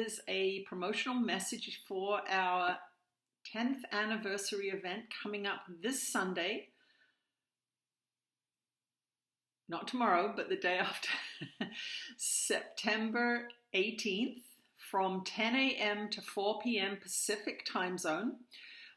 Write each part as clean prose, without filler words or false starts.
is a promotional message for our 10th anniversary event coming up this Sunday. Not tomorrow, but the day after, September 18th, from 10 a.m. to 4 p.m. Pacific time zone.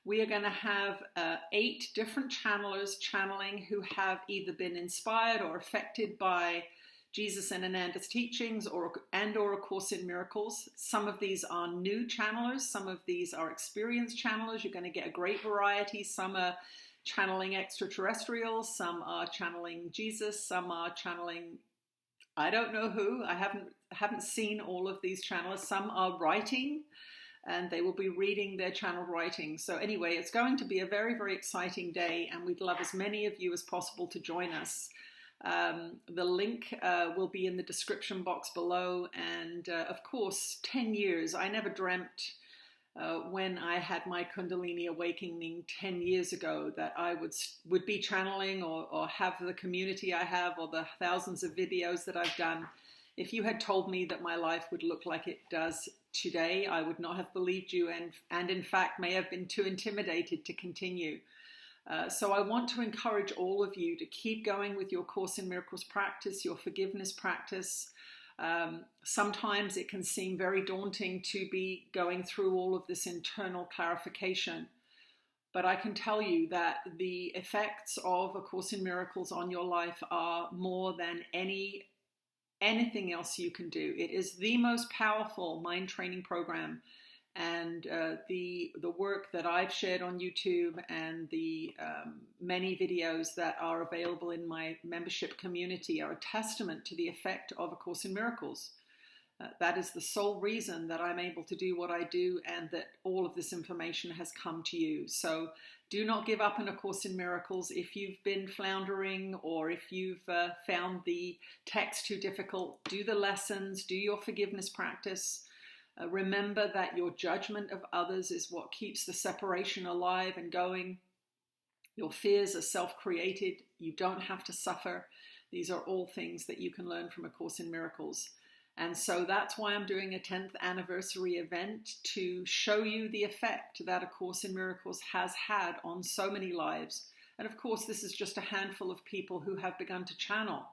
We are going to have 8 different channelers channeling who have either been inspired or affected by Jesus and Ananda's teachings or A Course in Miracles. Some of these are new channelers, some of these are experienced channelers. You're going to get a great variety. Some are channeling extraterrestrials, some are channeling Jesus, some are channeling I don't know who. I haven't seen all of these channelers. Some are writing and they will be reading their channel writing. So anyway, it's going to be a very, very exciting day, and we'd love as many of you as possible to join us. The link will be in the description box below. And of course, 10 years, I never dreamt when I had my Kundalini awakening 10 years ago that I would be channeling or have the community I have or the thousands of videos that I've done. If you had told me that my life would look like it does today, I would not have believed you, and in fact may have been too intimidated to continue. So I want to encourage all of you to keep going with your Course in Miracles practice, your forgiveness practice. Sometimes it can seem very daunting to be going through all of this internal clarification. But I can tell you that the effects of A Course in Miracles on your life are more than anything else you can do. It is the most powerful mind training program. And the work that I've shared on YouTube and the many videos that are available in my membership community are a testament to the effect of A Course in Miracles. That is the sole reason that I'm able to do what I do and that all of this information has come to you. So do not give up on A Course in Miracles. If you've been floundering or if you've found the text too difficult, do the lessons, do your forgiveness practice. Remember that your judgment of others is what keeps the separation alive and going. Your fears are self-created. You don't have to suffer. These are all things that you can learn from A Course in Miracles. And so that's why I'm doing a 10th anniversary event, to show you the effect that A Course in Miracles has had on so many lives. And of course, this is just a handful of people who have begun to channel.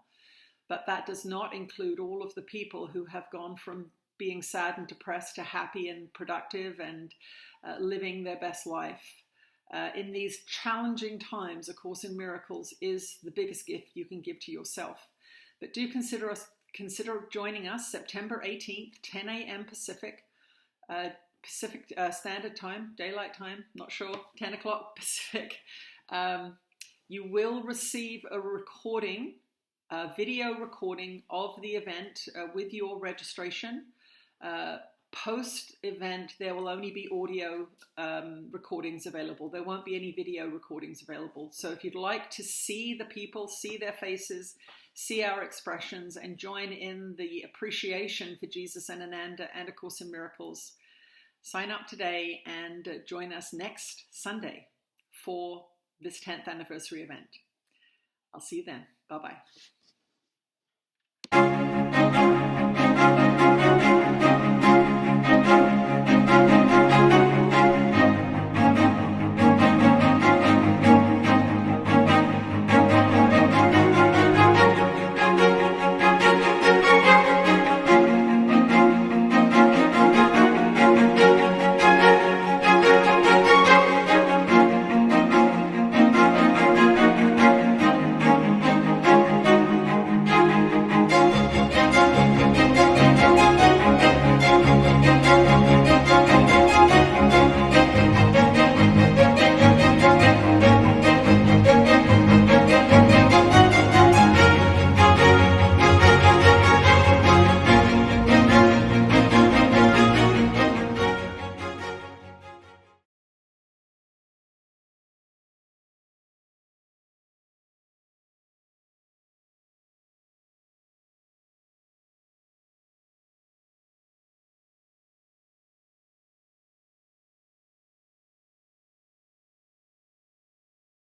But that does not include all of the people who have gone from being sad and depressed to happy and productive and living their best life. In these challenging times, A Course in Miracles is the biggest gift you can give to yourself. But do consider joining us September 18th, 10 a.m. Pacific Standard Time, Daylight Time, not sure, 10 o'clock Pacific. You will receive a recording, a video recording of the event with your registration. Post-event, there will only be audio recordings available. There won't be any video recordings available. So if you'd like to see the people, see their faces, see our expressions, and join in the appreciation for Jesus and Ananda and A Course in Miracles, sign up today and join us next Sunday for this 10th anniversary event. I'll see you then. Bye-bye.